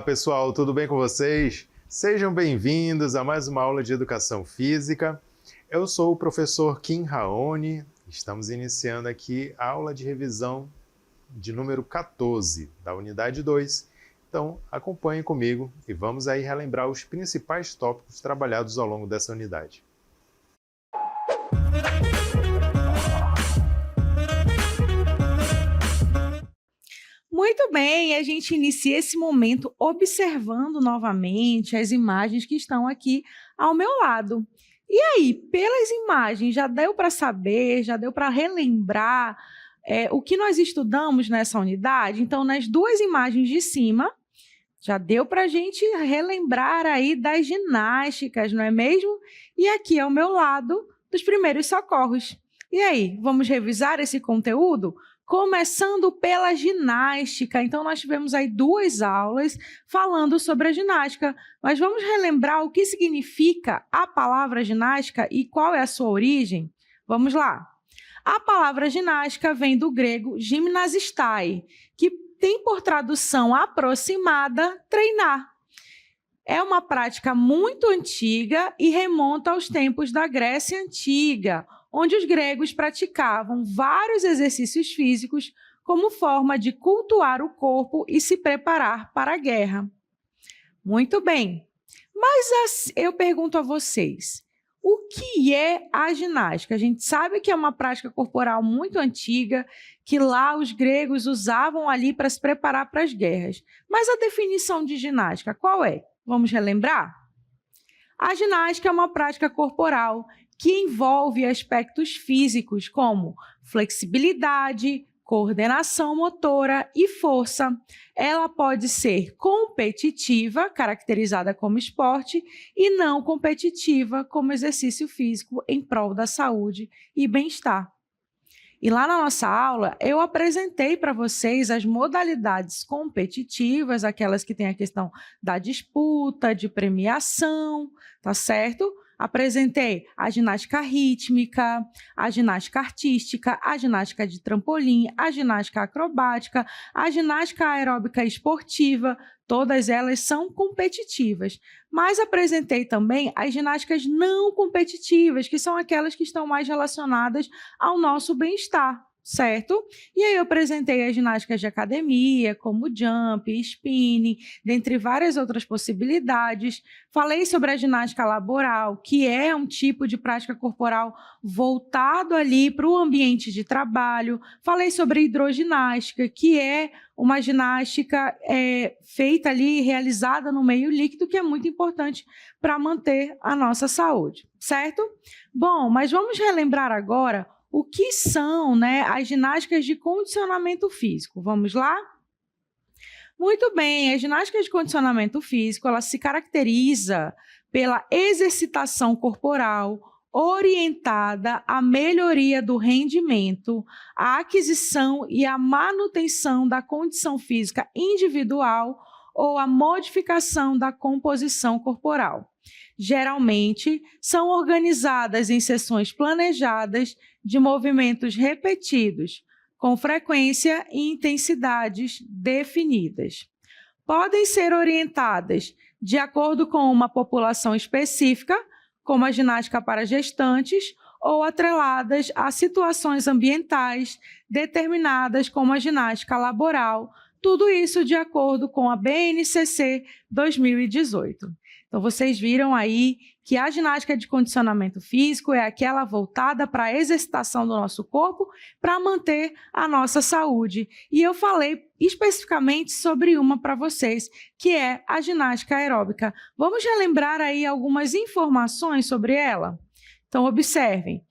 pessoal, tudo bem com vocês? Sejam bem-vindos a mais uma aula de Educação Física. Eu sou o professor Kim Raoni. Estamos iniciando aqui a aula de revisão de número 14, da unidade 2. Então, acompanhem comigo e vamos aí relembrar os principais tópicos trabalhados ao longo dessa unidade. Muito bem, a gente inicia esse momento observando novamente as imagens que estão aqui ao meu lado. E aí, pelas imagens, já deu para saber, já deu para relembrar o que nós estudamos nessa unidade? Então, nas duas imagens de cima, já deu para a gente relembrar aí das ginásticas, não é mesmo? E aqui ao meu lado, dos primeiros socorros. E aí, vamos revisar esse conteúdo? Começando pela ginástica. Então, nós tivemos aí duas aulas falando sobre a ginástica, mas vamos relembrar o que significa a palavra ginástica e qual é a sua origem? Vamos lá. A palavra ginástica vem do grego gymnastai, que tem por tradução aproximada treinar. É uma prática muito antiga e remonta aos tempos da Grécia Antiga, onde os gregos praticavam vários exercícios físicos como forma de cultuar o corpo e se preparar para a guerra. Muito bem, mas eu pergunto a vocês, o que é a ginástica? A gente sabe que é uma prática corporal muito antiga, que lá os gregos usavam ali para se preparar para as guerras. Mas a definição de ginástica, qual é? Vamos relembrar? A ginástica é uma prática corporal que envolve aspectos físicos como flexibilidade, coordenação motora e força. Ela pode ser competitiva, caracterizada como esporte, e não competitiva, como exercício físico em prol da saúde e bem-estar. E lá na nossa aula, eu apresentei para vocês as modalidades competitivas, aquelas que têm a questão da disputa, de premiação, tá certo? Apresentei a ginástica rítmica, a ginástica artística, a ginástica de trampolim, a ginástica acrobática, a ginástica aeróbica esportiva, todas elas são competitivas. Mas apresentei também as ginásticas não competitivas, que são aquelas que estão mais relacionadas ao nosso bem-estar, certo? E aí eu apresentei as ginásticas de academia, como jump, spinning, dentre várias outras possibilidades. Falei sobre a ginástica laboral, que é um tipo de prática corporal voltado ali para o ambiente de trabalho. Falei sobre a hidroginástica, que é uma ginástica feita ali, realizada no meio líquido, que é muito importante para manter a nossa saúde, certo? Bom, mas vamos relembrar agora o que são, as ginásticas de condicionamento físico. Vamos lá? Muito bem, a ginástica de condicionamento físico, ela se caracteriza pela exercitação corporal orientada à melhoria do rendimento, à aquisição e à manutenção da condição física individual ou à modificação da composição corporal. Geralmente, são organizadas em sessões planejadas de movimentos repetidos, com frequência e intensidades definidas. Podem ser orientadas de acordo com uma população específica, como a ginástica para gestantes, ou atreladas a situações ambientais determinadas, como a ginástica laboral, tudo isso de acordo com a BNCC 2018. Então, vocês viram aí que a ginástica de condicionamento físico é aquela voltada para a exercitação do nosso corpo para manter a nossa saúde. E eu falei especificamente sobre uma para vocês, que é a ginástica aeróbica. Vamos relembrar aí algumas informações sobre ela? Então, observem.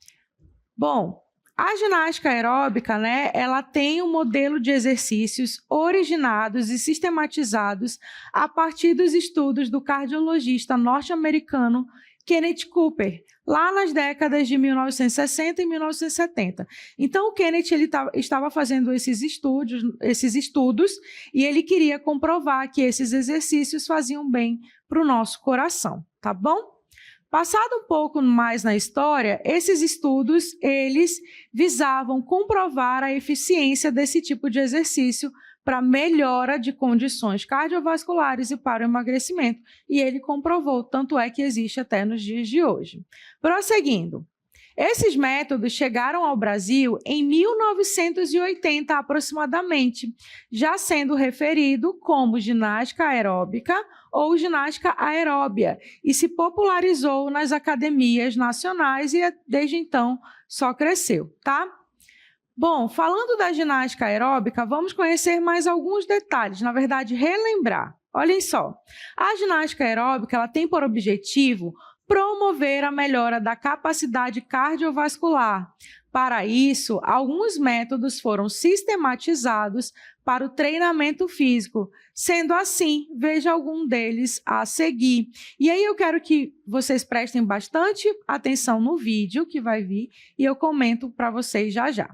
Bom, a ginástica aeróbica, ela tem um modelo de exercícios originados e sistematizados a partir dos estudos do cardiologista norte-americano Kenneth Cooper, lá nas décadas de 1960 e 1970. Então, o Kenneth estava fazendo esses estudos e ele queria comprovar que esses exercícios faziam bem para o nosso coração, tá bom? Passado um pouco mais na história, esses estudos, eles visavam comprovar a eficiência desse tipo de exercício para melhora de condições cardiovasculares e para o emagrecimento. E ele comprovou, tanto é que existe até nos dias de hoje. Prosseguindo. Esses métodos chegaram ao Brasil em 1980 aproximadamente, já sendo referido como ginástica aeróbica ou ginástica aeróbia, e se popularizou nas academias nacionais e desde então só cresceu, tá? Bom, falando da ginástica aeróbica, vamos conhecer mais alguns detalhes, na verdade, relembrar. Olhem só, a ginástica aeróbica ela tem por objetivo promover a melhora da capacidade cardiovascular. Para isso, alguns métodos foram sistematizados para o treinamento físico. Sendo assim, veja algum deles a seguir. E aí eu quero que vocês prestem bastante atenção no vídeo que vai vir e eu comento para vocês já já.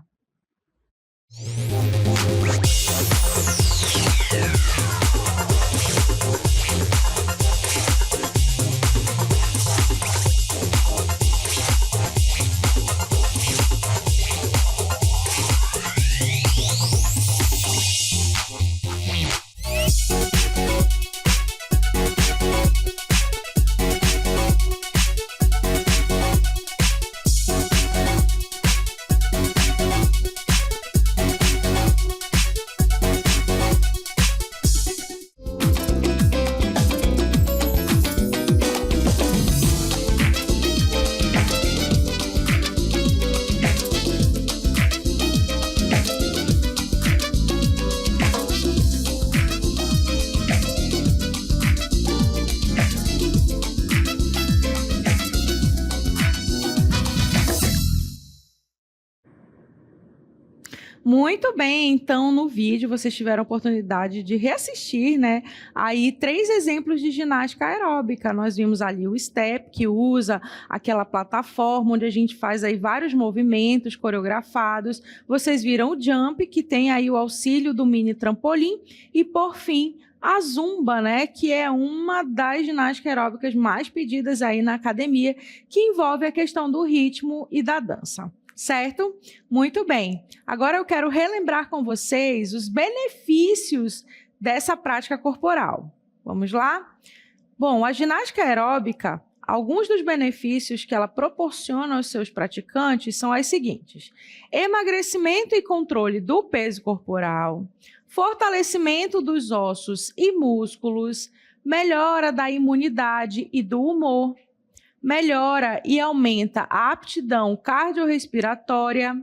Muito bem, então no vídeo vocês tiveram a oportunidade de reassistir, né? Aí 3 exemplos de ginástica aeróbica. Nós vimos ali o step, que usa aquela plataforma onde a gente faz aí vários movimentos coreografados. Vocês viram o jump, que tem aí o auxílio do mini trampolim. E por fim, a zumba, né, que é uma das ginásticas aeróbicas mais pedidas aí na academia, que envolve a questão do ritmo e da dança. Certo? Muito bem. Agora eu quero relembrar com vocês os benefícios dessa prática corporal. Vamos lá? Bom, a ginástica aeróbica, alguns dos benefícios que ela proporciona aos seus praticantes são as seguintes: emagrecimento e controle do peso corporal, fortalecimento dos ossos e músculos, melhora da imunidade e do humor, melhora e aumenta a aptidão cardiorrespiratória,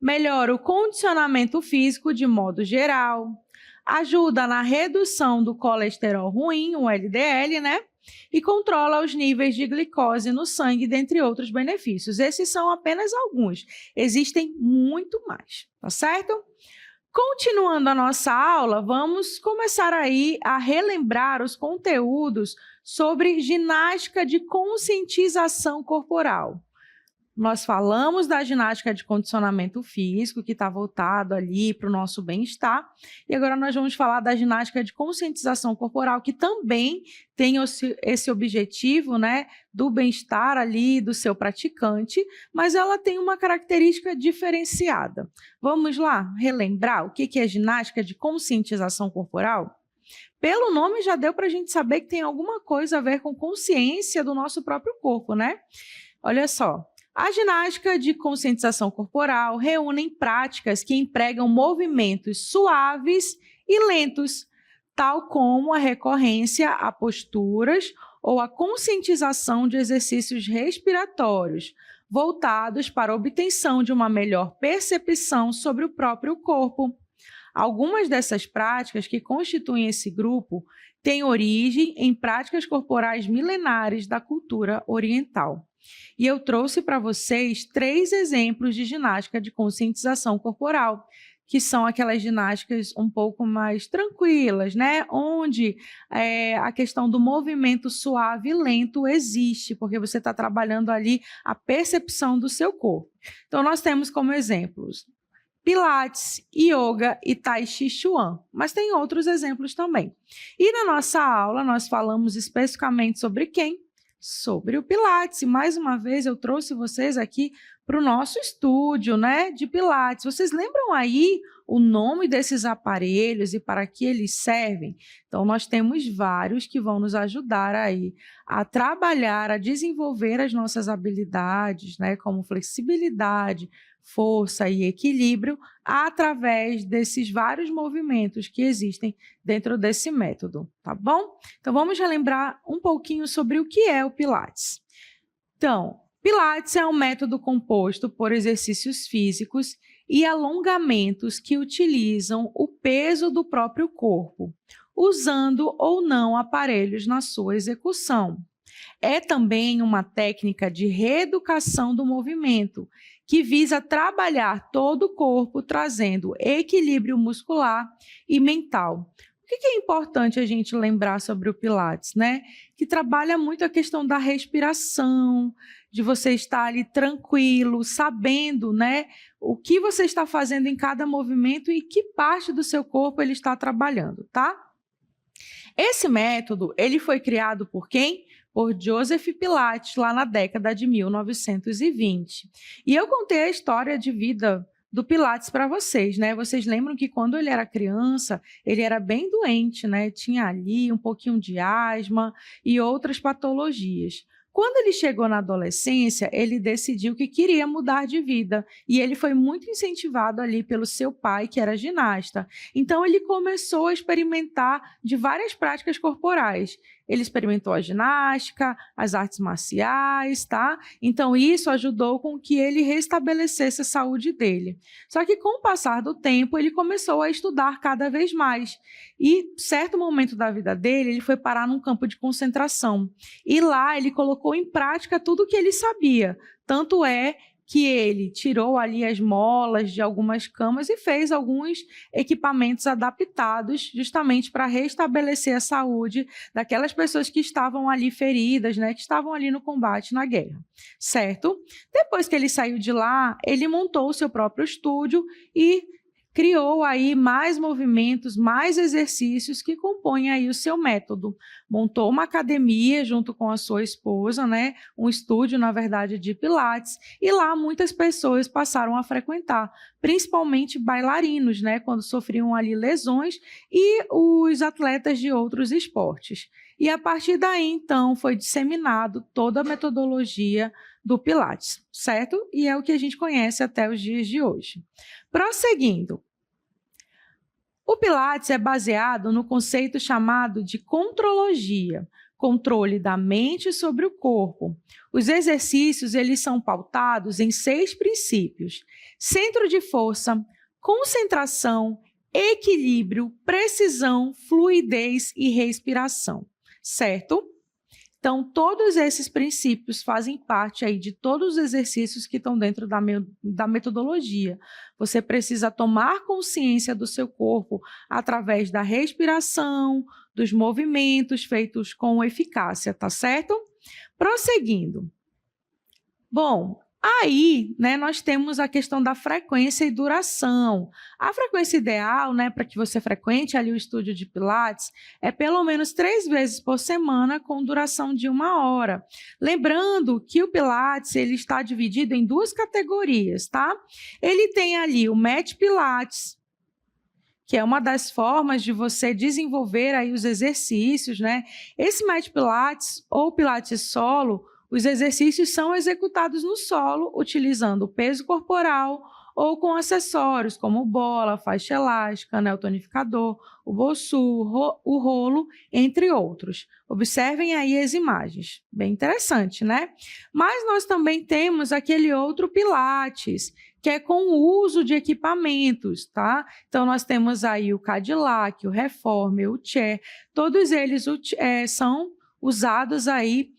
melhora o condicionamento físico de modo geral, ajuda na redução do colesterol ruim, o LDL, né? E controla os níveis de glicose no sangue, dentre outros benefícios. Esses são apenas alguns. Existem muito mais, tá certo? Continuando a nossa aula, vamos começar aí a relembrar os conteúdos sobre ginástica de conscientização corporal. Nós falamos da ginástica de condicionamento físico, que está voltado ali para o nosso bem-estar, e agora nós vamos falar da ginástica de conscientização corporal, que também tem esse objetivo, né, do bem-estar ali do seu praticante, mas ela tem uma característica diferenciada. Vamos lá relembrar o que é ginástica de conscientização corporal? Pelo nome já deu para a gente saber que tem alguma coisa a ver com consciência do nosso próprio corpo, né? Olha só. A ginástica de conscientização corporal reúne práticas que empregam movimentos suaves e lentos, tal como a recorrência a posturas ou a conscientização de exercícios respiratórios, voltados para a obtenção de uma melhor percepção sobre o próprio corpo. Algumas dessas práticas que constituem esse grupo têm origem em práticas corporais milenares da cultura oriental. E eu trouxe para vocês 3 exemplos de ginástica de conscientização corporal, que são aquelas ginásticas um pouco mais tranquilas, né? Onde a questão do movimento suave e lento existe, porque você está trabalhando ali a percepção do seu corpo. Então, nós temos como exemplos Pilates, Yoga e Tai Chi Chuan, mas tem outros exemplos também. E na nossa aula, nós falamos especificamente sobre quem? sobre o Pilates. E mais uma vez eu trouxe vocês aqui para o nosso estúdio, né, de Pilates. Vocês lembram aí o nome desses aparelhos e para que eles servem? Então, nós temos vários que vão nos ajudar aí a trabalhar, a desenvolver as nossas habilidades, né, como flexibilidade, força e equilíbrio, através desses vários movimentos que existem dentro desse método, tá bom? Então, vamos relembrar um pouquinho sobre o que é o Pilates. Então, Pilates é um método composto por exercícios físicos e alongamentos que utilizam o peso do próprio corpo, usando ou não aparelhos na sua execução. É também uma técnica de reeducação do movimento, que visa trabalhar todo o corpo, trazendo equilíbrio muscular e mental. O que é importante a gente lembrar sobre o Pilates, né? Que trabalha muito a questão da respiração, de você estar ali tranquilo, sabendo, né, o que você está fazendo em cada movimento e que parte do seu corpo ele está trabalhando, tá? Esse método, ele foi criado por quem? Por Joseph Pilates, lá na década de 1920. E eu contei a história de vida do Pilates para vocês, né? Vocês lembram que quando ele era criança, ele era bem doente, né? Tinha ali um pouquinho de asma e outras patologias. Quando ele chegou na adolescência, ele decidiu que queria mudar de vida e ele foi muito incentivado ali pelo seu pai, que era ginasta. Então, ele começou a experimentar de várias práticas corporais. Ele experimentou a ginástica, as artes marciais, tá? Então, isso ajudou com que ele restabelecesse a saúde dele. Só que, com o passar do tempo, ele começou a estudar cada vez mais. E, certo momento da vida dele, ele foi parar num campo de concentração. E lá, ele colocou em prática tudo o que ele sabia. Tanto é que ele tirou ali as molas de algumas camas e fez alguns equipamentos adaptados justamente para restabelecer a saúde daquelas pessoas que estavam ali feridas, né, que estavam ali no combate, na guerra, certo? Depois que ele saiu de lá, ele montou o seu próprio estúdio e criou aí mais movimentos, mais exercícios que compõem aí o seu método. Montou uma academia junto com a sua esposa, né? Um estúdio, na verdade, de Pilates, e lá muitas pessoas passaram a frequentar, principalmente bailarinos, né? Quando sofriam ali lesões, e os atletas de outros esportes. E a partir daí, então, foi disseminado toda a metodologia do Pilates, certo? E é o que a gente conhece até os dias de hoje. Prosseguindo, o Pilates é baseado no conceito chamado de contrologia, controle da mente sobre o corpo. Os exercícios, eles são pautados em 6 princípios: centro de força, concentração, equilíbrio, precisão, fluidez e respiração, certo? Então, todos esses princípios fazem parte aí de todos os exercícios que estão dentro da metodologia. Você precisa tomar consciência do seu corpo através da respiração, dos movimentos feitos com eficácia, tá certo? Prosseguindo. Bom, aí, né, nós temos a questão da frequência e duração. A frequência ideal, né, para que você frequente ali o estúdio de Pilates é pelo menos 3 vezes por semana com duração de 1 hora. Lembrando que o Pilates ele está dividido em 2 categorias, tá? Ele tem ali o Mat Pilates, que é uma das formas de você desenvolver aí os exercícios, né? Esse Mat Pilates ou Pilates solo, os exercícios são executados no solo, utilizando o peso corporal ou com acessórios como bola, faixa elástica, anel tonificador, o bolso, o rolo, entre outros. Observem aí as imagens. Bem interessante, né? Mas nós também temos aquele outro Pilates, que é com o uso de equipamentos, tá? Então, nós temos aí o Cadillac, o Reformer, o Chair, todos eles são usados aí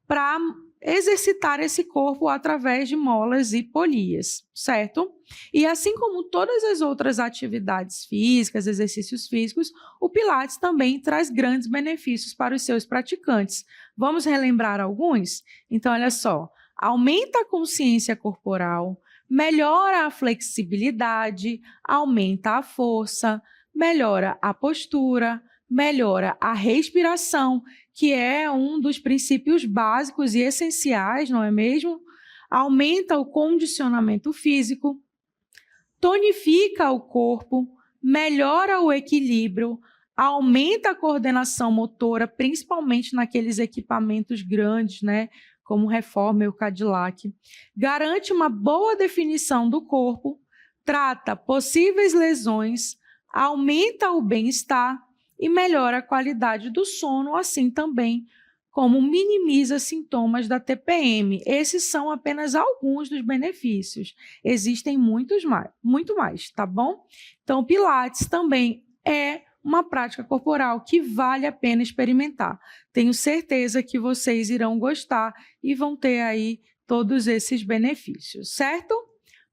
para exercitar esse corpo através de molas e polias, certo? E assim como todas as outras atividades físicas, exercícios físicos, o Pilates também traz grandes benefícios para os seus praticantes. Vamos relembrar alguns? Então, olha só, aumenta a consciência corporal, melhora a flexibilidade, aumenta a força, melhora a postura, melhora a respiração. que é um dos princípios básicos e essenciais, não é mesmo? Aumenta o condicionamento físico, tonifica o corpo, melhora o equilíbrio, aumenta a coordenação motora, principalmente naqueles equipamentos grandes, né? Como Reformer ou Cadillac. Garante uma boa definição do corpo, trata possíveis lesões, aumenta o bem-estar e melhora a qualidade do sono, assim também como minimiza sintomas da TPM. Esses são apenas alguns dos benefícios. Existem muito mais, tá bom? Então, Pilates também é uma prática corporal que vale a pena experimentar. Tenho certeza que vocês irão gostar e vão ter aí todos esses benefícios, certo?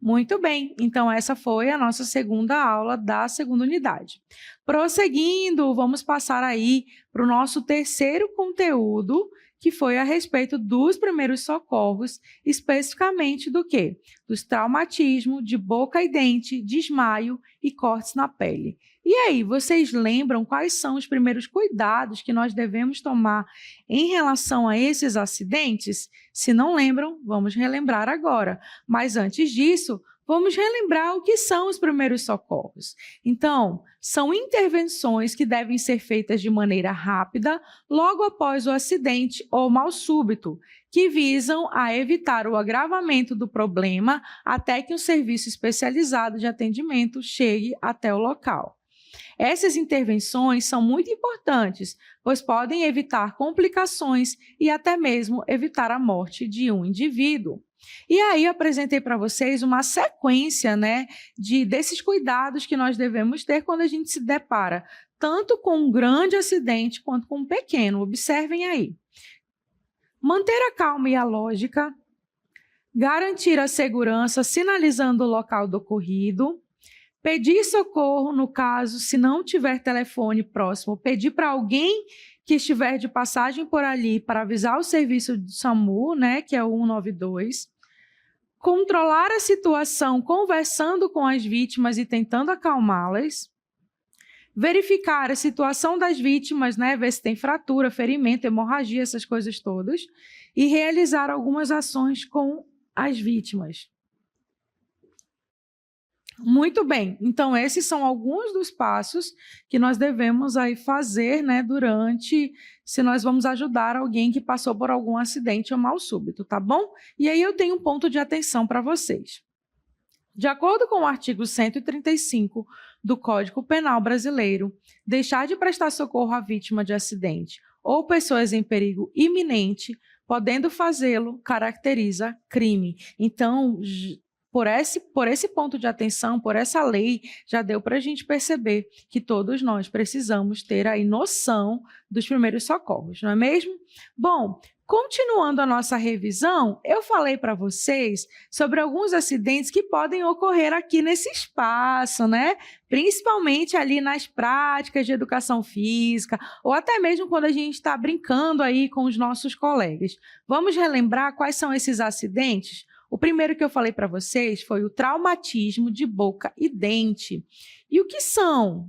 Muito bem, então essa foi a nossa segunda aula da segunda unidade. Prosseguindo, vamos passar aí para o nosso terceiro conteúdo, que foi a respeito dos primeiros socorros, especificamente do quê? Dos traumatismos de boca e dente, desmaio e cortes na pele. E aí, vocês lembram quais são os primeiros cuidados que nós devemos tomar em relação a esses acidentes? Se não lembram, vamos relembrar agora. Mas antes disso, vamos relembrar o que são os primeiros socorros. Então, são intervenções que devem ser feitas de maneira rápida, logo após o acidente ou mal súbito, que visam a evitar o agravamento do problema até que um serviço especializado de atendimento chegue até o local. Essas intervenções são muito importantes, pois podem evitar complicações e até mesmo evitar a morte de um indivíduo. E aí eu apresentei para vocês uma sequência, né, desses cuidados que nós devemos ter quando a gente se depara tanto com um grande acidente quanto com um pequeno. Observem aí. Manter a calma e a lógica, garantir a segurança sinalizando o local do ocorrido, pedir socorro no caso, se não tiver telefone próximo, pedir para alguém que estiver de passagem por ali para avisar o serviço do SAMU, né, que é o 192. Controlar a situação conversando com as vítimas e tentando acalmá-las. Verificar a situação das vítimas, né, ver se tem fratura, ferimento, hemorragia, essas coisas todas. E realizar algumas ações com as vítimas. Muito bem, então esses são alguns dos passos que nós devemos aí fazer, né, se nós vamos ajudar alguém que passou por algum acidente ou mal súbito, tá bom? E aí eu tenho um ponto de atenção para vocês. De acordo com o artigo 135 do Código Penal Brasileiro, deixar de prestar socorro à vítima de acidente ou pessoas em perigo iminente, podendo fazê-lo, caracteriza crime. Então, por esse ponto de atenção, por essa lei, já deu para a gente perceber que todos nós precisamos ter aí noção dos primeiros socorros, não é mesmo? Bom, continuando a nossa revisão, eu falei para vocês sobre alguns acidentes que podem ocorrer aqui nesse espaço, né? Principalmente ali nas práticas de educação física, ou até mesmo quando a gente está brincando aí com os nossos colegas. Vamos relembrar quais são esses acidentes? O primeiro que eu falei para vocês foi o traumatismo de boca e dente. E o que são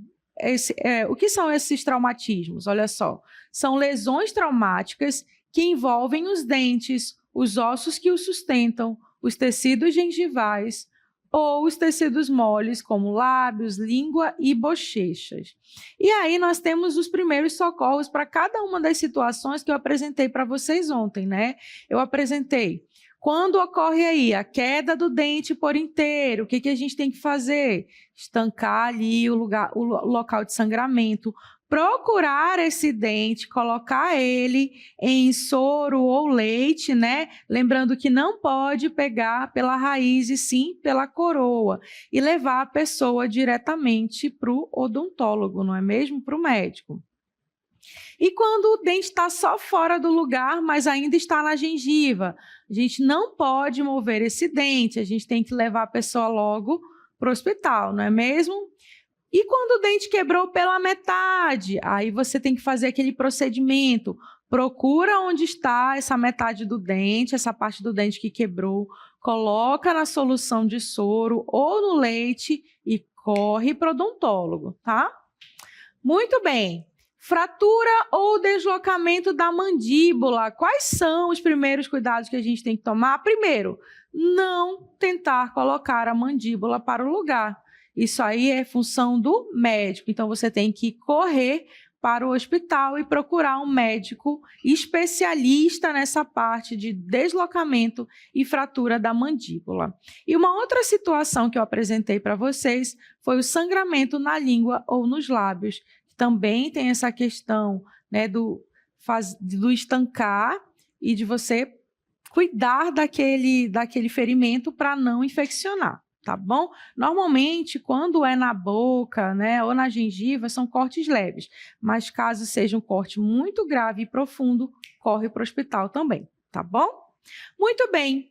esses traumatismos? Olha só, são lesões traumáticas que envolvem os dentes, os ossos que os sustentam, os tecidos gengivais ou os tecidos moles, como lábios, língua e bochechas. E aí nós temos os primeiros socorros para cada uma das situações que eu apresentei para vocês ontem, né? Eu apresentei quando ocorre aí a queda do dente por inteiro, o que a gente tem que fazer? Estancar ali o local de sangramento, procurar esse dente, colocar ele em soro ou leite, né? Lembrando que não pode pegar pela raiz e sim pela coroa. E levar a pessoa diretamente para o odontólogo, não é mesmo? Para o médico. E quando o dente está só fora do lugar, mas ainda está na gengiva, a gente não pode mover esse dente, a gente tem que levar a pessoa logo para o hospital, não é mesmo? E quando o dente quebrou pela metade, aí você tem que fazer aquele procedimento, procura onde está essa metade do dente, essa parte do dente que quebrou, coloca na solução de soro ou no leite e corre para o odontólogo, tá? Muito bem. Fratura ou deslocamento da mandíbula. Quais são os primeiros cuidados que a gente tem que tomar? Primeiro, não tentar colocar a mandíbula para o lugar. Isso aí é função do médico. Então, você tem que correr para o hospital e procurar um médico especialista nessa parte de deslocamento e fratura da mandíbula. E uma outra situação que eu apresentei para vocês foi o sangramento na língua ou nos lábios. Também tem essa questão, né, do estancar e de você cuidar daquele ferimento para não infeccionar. Tá bom? Normalmente, quando é na boca, né, ou na gengiva, são cortes leves. Mas caso seja um corte muito grave e profundo, corre para o hospital também, tá bom? Muito bem.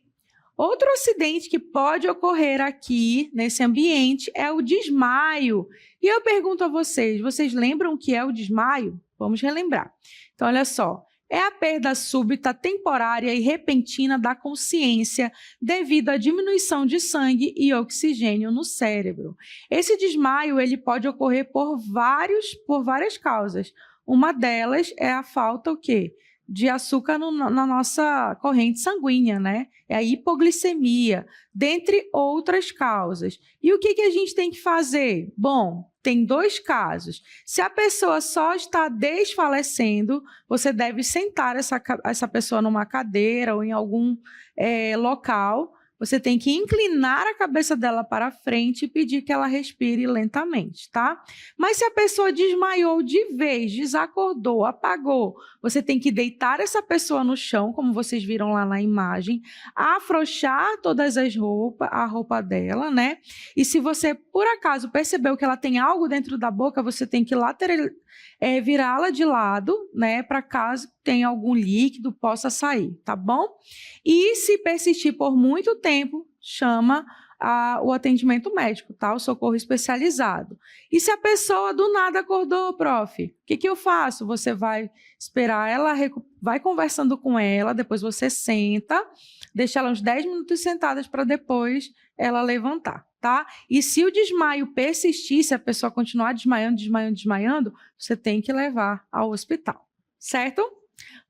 Outro acidente que pode ocorrer aqui, nesse ambiente, é o desmaio. E eu pergunto a vocês lembram o que é o desmaio? Vamos relembrar. Então, olha só. É a perda súbita, temporária e repentina da consciência devido à diminuição de sangue e oxigênio no cérebro. Esse desmaio ele pode ocorrer por várias causas. Uma delas é a falta o quê? De açúcar na nossa corrente sanguínea, né? É a hipoglicemia, dentre outras causas. E o que a gente tem que fazer? Bom, tem 2 casos. Se a pessoa só está desfalecendo, você deve sentar essa pessoa numa cadeira ou em algum local. Você tem que inclinar a cabeça dela para frente e pedir que ela respire lentamente, tá? Mas se a pessoa desmaiou de vez, desacordou, apagou, você tem que deitar essa pessoa no chão, como vocês viram lá na imagem, afrouxar todas as roupas, a roupa dela, né? E se você, por acaso, percebeu que ela tem algo dentro da boca, você tem que virá-la de lado, né? Para caso tenha algum líquido, possa sair, tá bom? E se persistir por muito tempo, chama o atendimento médico, tá? O socorro especializado. E se a pessoa do nada acordou, prof, o que eu faço? Você vai esperar ela, vai conversando com ela, depois você senta, deixa ela uns 10 minutos sentadas para depois ela levantar, tá? E se o desmaio persistir, se a pessoa continuar desmaiando, você tem que levar ao hospital, certo?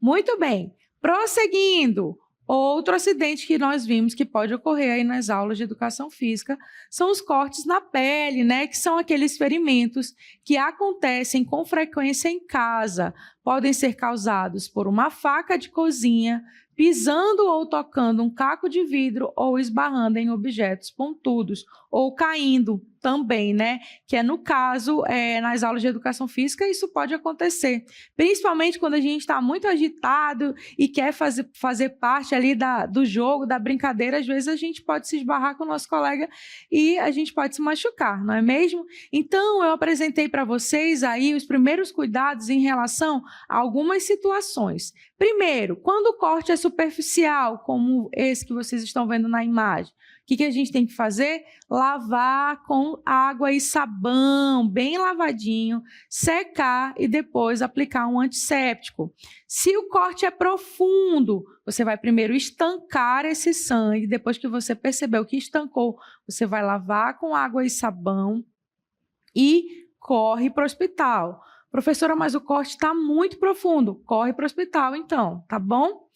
Muito bem. Prosseguindo. Outro acidente que nós vimos que pode ocorrer aí nas aulas de educação física são os cortes na pele, né? Que são aqueles ferimentos que acontecem com frequência em casa. Podem ser causados por uma faca de cozinha, pisando ou tocando um caco de vidro ou esbarrando em objetos pontudos ou caindo também, né? Que é no caso, nas aulas de educação física, isso pode acontecer. Principalmente quando a gente está muito agitado e quer fazer parte ali do jogo, da brincadeira, às vezes a gente pode se esbarrar com o nosso colega e a gente pode se machucar, não é mesmo? Então, eu apresentei para vocês aí os primeiros cuidados em relação a algumas situações. Primeiro, quando o corte é superficial, como esse que vocês estão vendo na imagem, o que a gente tem que fazer? Lavar com água e sabão, bem lavadinho, secar e depois aplicar um antisséptico. Se o corte é profundo, você vai primeiro estancar esse sangue, depois que você percebeu que estancou, você vai lavar com água e sabão e corre para o hospital. Professora, mas o corte está muito profundo. Corre para o hospital, então, tá bom?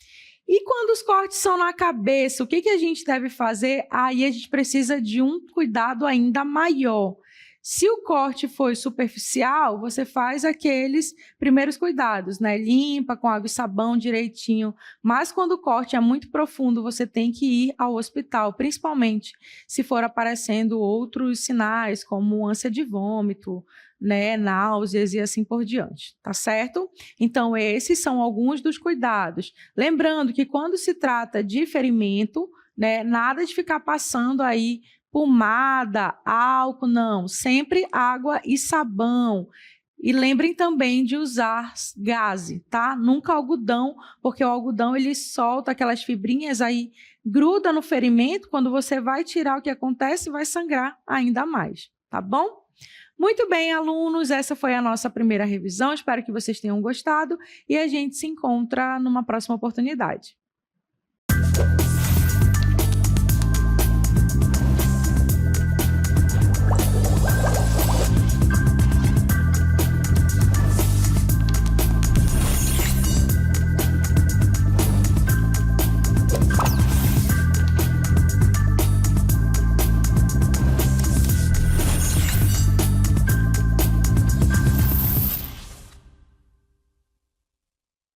E quando os cortes são na cabeça, o que a gente deve fazer? Aí a gente precisa de um cuidado ainda maior. Se o corte foi superficial, você faz aqueles primeiros cuidados, né? Limpa com água e sabão direitinho. Mas quando o corte é muito profundo, você tem que ir ao hospital, principalmente se for aparecendo outros sinais, como ânsia de vômito, né, náuseas e assim por diante, tá certo? Então, esses são alguns dos cuidados. Lembrando que quando se trata de ferimento, né, nada de ficar passando aí pomada, álcool, não. Sempre água e sabão. E lembrem também de usar gaze, tá? Nunca algodão, porque o algodão ele solta aquelas fibrinhas aí, gruda no ferimento, quando você vai tirar o que acontece, vai sangrar ainda mais, tá bom? Muito bem, alunos, essa foi a nossa primeira revisão, espero que vocês tenham gostado e a gente se encontra numa próxima oportunidade.